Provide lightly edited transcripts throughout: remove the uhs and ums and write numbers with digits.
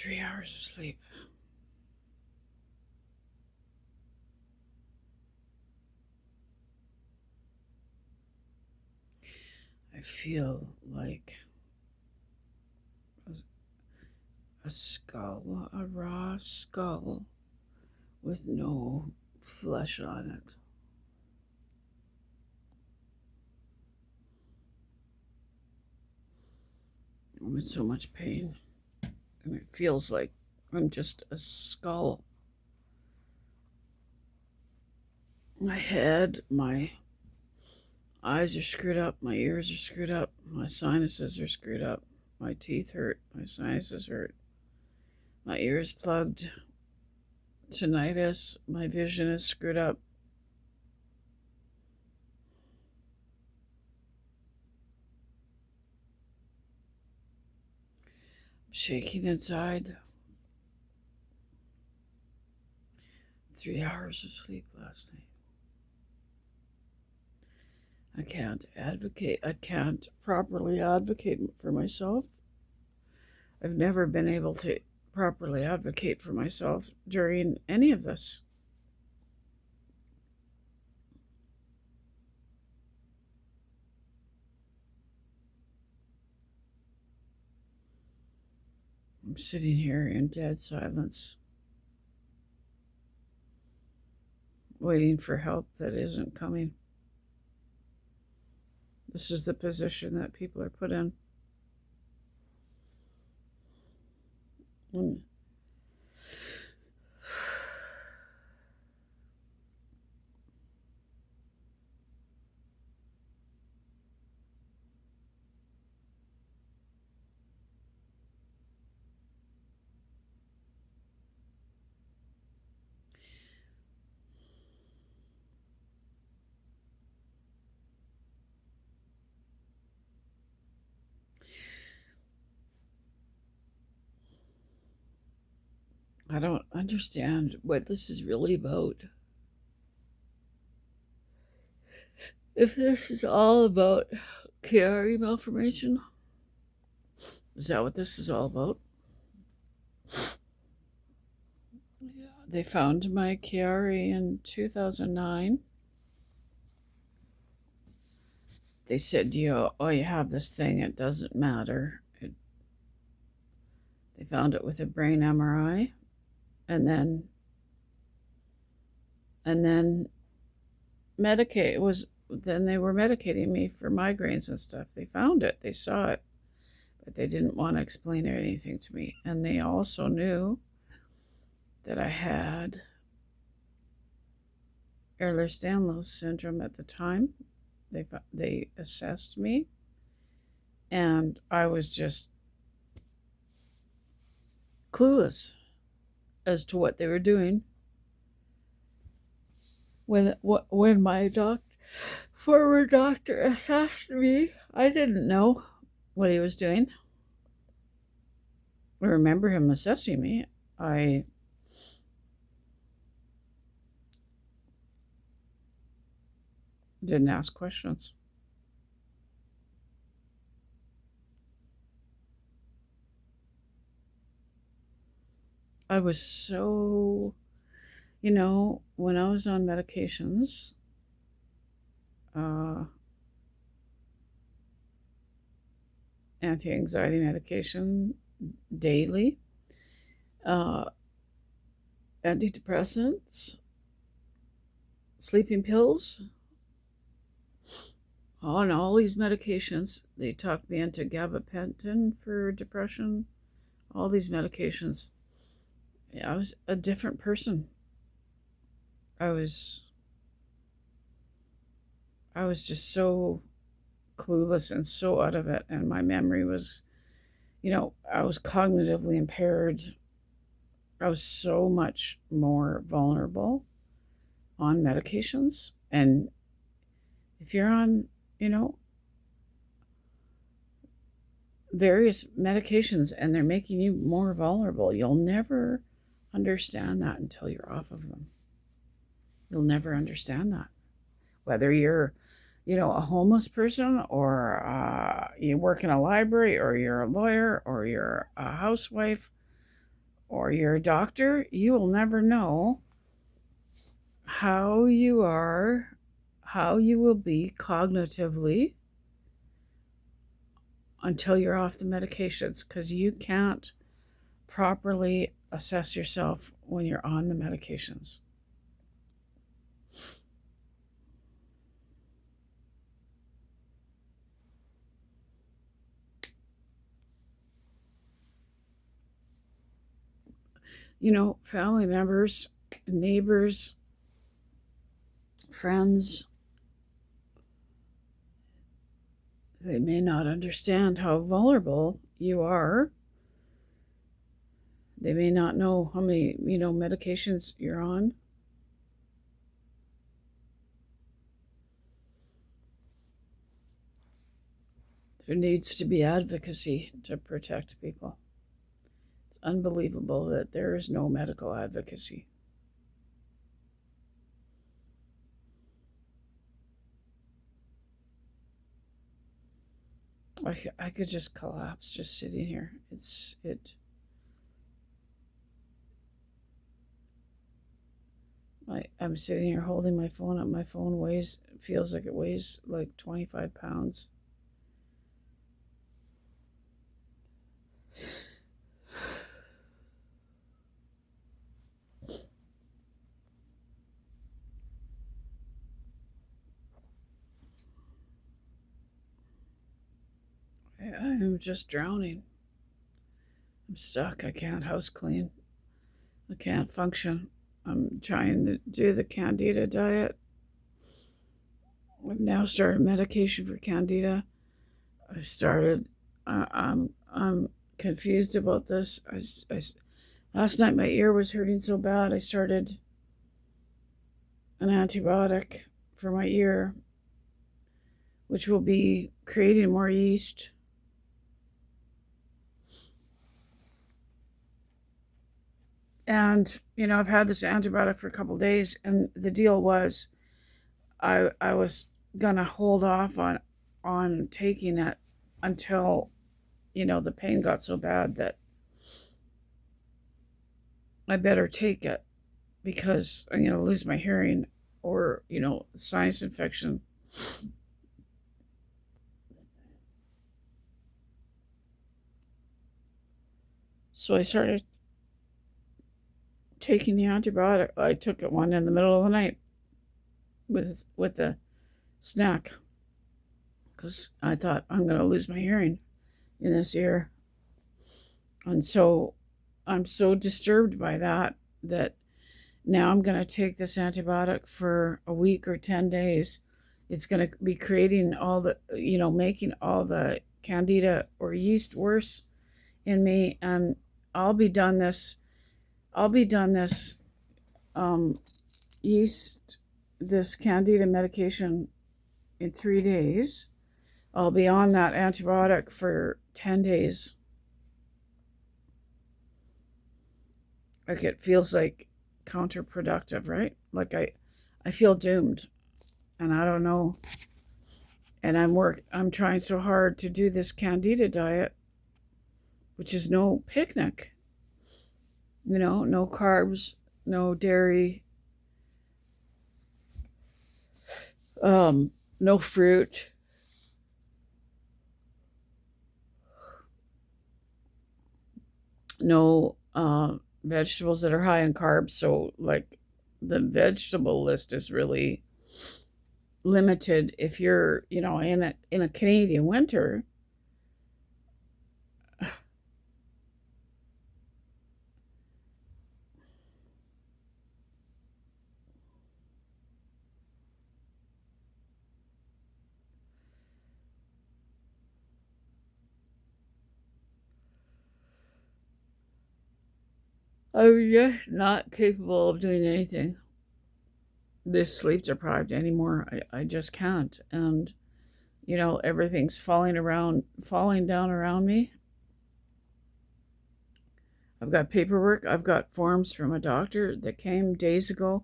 3 hours of sleep. I feel like a skull, a raw skull with no flesh on it. I'm in so much pain, and it feels like I'm just a skull. My head, my eyes are screwed up, my ears are screwed up, my sinuses are screwed up, my teeth hurt, my sinuses hurt, my ears plugged, tinnitus, my vision is screwed up. I'm shaking inside. 3 hours of sleep last night. I can't advocate. I can't properly advocate for myself. I've never been able to properly advocate for myself during any of this. I'm sitting here in dead silence, waiting for help that isn't coming. This is the position that people are put in. I don't understand what this is really about. If this is all about Chiari malformation, is that what this is all about? Yeah, they found my Chiari in 2009. They said, you have this thing, it doesn't matter. They found it with a brain MRI, and then then they were medicating me for migraines and stuff. They found it, they saw it, but they didn't want to explain anything to me. And they also knew that I had Ehlers-Danlos syndrome at the time. They assessed me, and I was just clueless as to what they were doing. When my former doctor assessed me, I didn't know what he was doing. I remember him assessing me. I didn't ask questions. I was so, when I was on medications, anti-anxiety medication daily, antidepressants, sleeping pills, on all these medications. They talked me into gabapentin for depression, all these medications. I was a different person. I was just so clueless and so out of it, and my memory was, I was cognitively impaired. I was so much more vulnerable on medications. And if you're on, various medications and they're making you more vulnerable, you'll never understand that until you're off of them. You'll never understand that. Whether you're, a homeless person, or you work in a library, or you're a lawyer, or you're a housewife, or you're a doctor, you will never know how you are, how you will be cognitively until you're off the medications, because you can't properly assess yourself when you're on the medications. Family members, neighbors, friends, they may not understand how vulnerable you are. They may not know how many, medications you're on. There needs to be advocacy to protect people. It's unbelievable that there is no medical advocacy. I could just collapse just sitting here. I'm sitting here holding my phone up. My phone feels like it weighs like 25 pounds. I'm just drowning. I'm stuck. I can't house clean. I can't function. I'm trying to do the Candida diet. I've now started medication for Candida. I've started. I'm confused about this. Last night my ear was hurting so bad. I started an antibiotic for my ear, which will be creating more yeast. And, I've had this antibiotic for a couple of days, and the deal was I was going to hold off on taking it until, the pain got so bad that I better take it because I'm going to lose my hearing or, sinus infection. So I started taking the antibiotic. I took it one in the middle of the night with a snack because I thought I'm going to lose my hearing in this ear. And so I'm so disturbed by that now I'm going to take this antibiotic for a week or 10 days. It's going to be creating all the, making all the candida or yeast worse in me. And I'll be done this this candida medication in 3 days. I'll be on that antibiotic for 10 days. Like, it feels like counterproductive, right? Like I feel doomed, and I don't know. And I'm trying so hard to do this Candida diet, which is no picnic. No carbs, no dairy, no fruit. No vegetables that are high in carbs. So, like, the vegetable list is really limited if you're, in a Canadian winter. I'm just not capable of doing anything this sleep deprived anymore. I just can't. And, everything's falling down around me. I've got paperwork. I've got forms from a doctor that came days ago.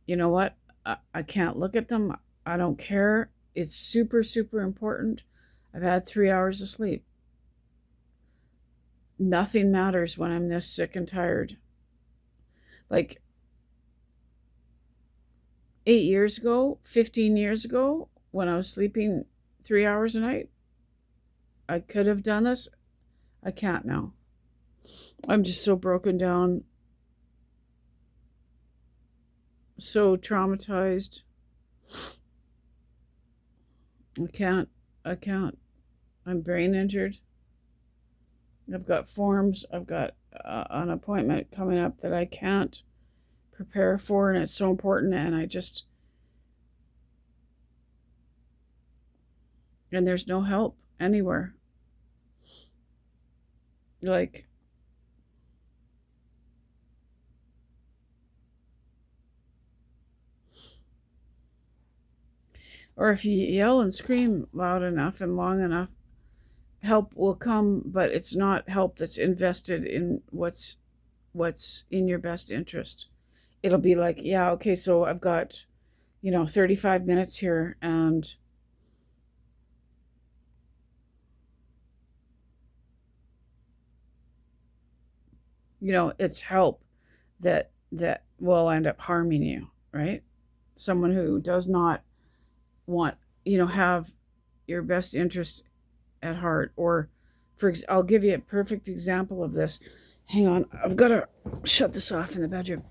You know what? I can't look at them. I don't care. It's super, super important. I've had 3 hours of sleep. nothing matters when I'm this sick and tired. Like 8 years ago, 15 years ago, when I was sleeping 3 hours a night, I could have done this. I can't now. I'm just so broken down, so traumatized. I can't. I'm brain injured. I've got forms. I've got an appointment coming up that I can't prepare for, and it's so important, and and there's no help anywhere. Like, or if you yell and scream loud enough and long enough, help will come, but it's not help that's invested in what's in your best interest. It'll be like, yeah, okay, so I've got, 35 minutes here, and it's help that will end up harming you, right? Someone who does not want, have your best interest at heart. Or I'll give you a perfect example of this. Hang on, I've got to shut this off in the bedroom.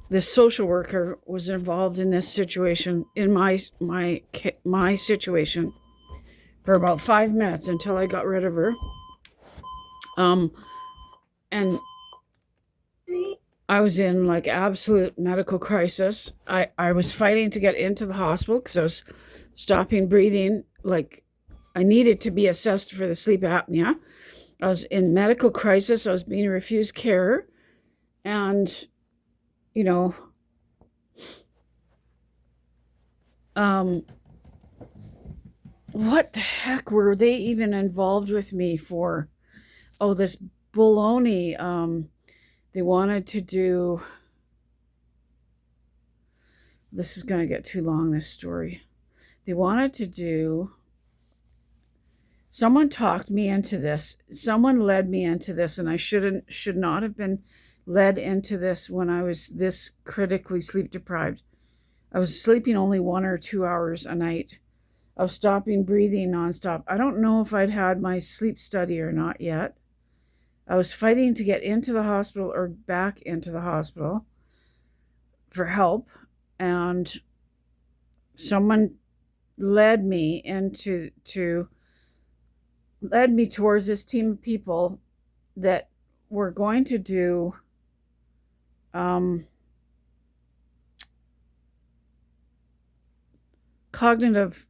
This social worker was involved in this situation, in my situation, for about 5 minutes until I got rid of her. And I was in like absolute medical crisis. I was fighting to get into the hospital because I was stopping breathing. Like, I needed to be assessed for the sleep apnea. I was in medical crisis. I was being refused care. And, what the heck were they even involved with me for? Oh, this baloney. They wanted to do, this is going to get too long, this story. They wanted to do, someone talked me into this. Someone led me into this, and I should not have been led into this when I was this critically sleep deprived. I was sleeping only 1 or 2 hours a night. I was stopping breathing nonstop. I don't know if I'd had my sleep study or not yet. I was fighting to get into the hospital or back into the hospital for help, and someone led me towards this team of people that were going to do cognitive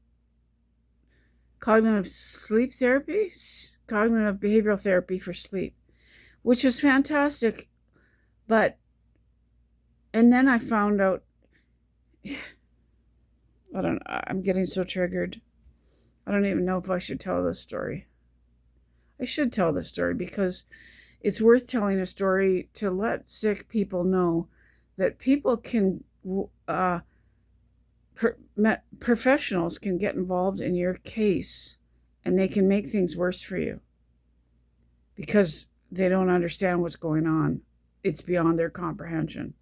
sleep therapy, cognitive behavioral therapy for sleep, which is fantastic. And then I found out, I'm getting so triggered. I don't even know if I should tell this story. I should tell this story because it's worth telling a story to let sick people know that people can, professionals can get involved in your case, and they can make things worse for you because they don't understand what's going on. It's beyond their comprehension.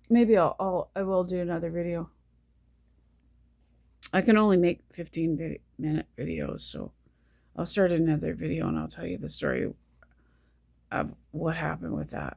Maybe I will do another video. I can only make 15-minute videos, so I'll start another video and I'll tell you the story of what happened with that.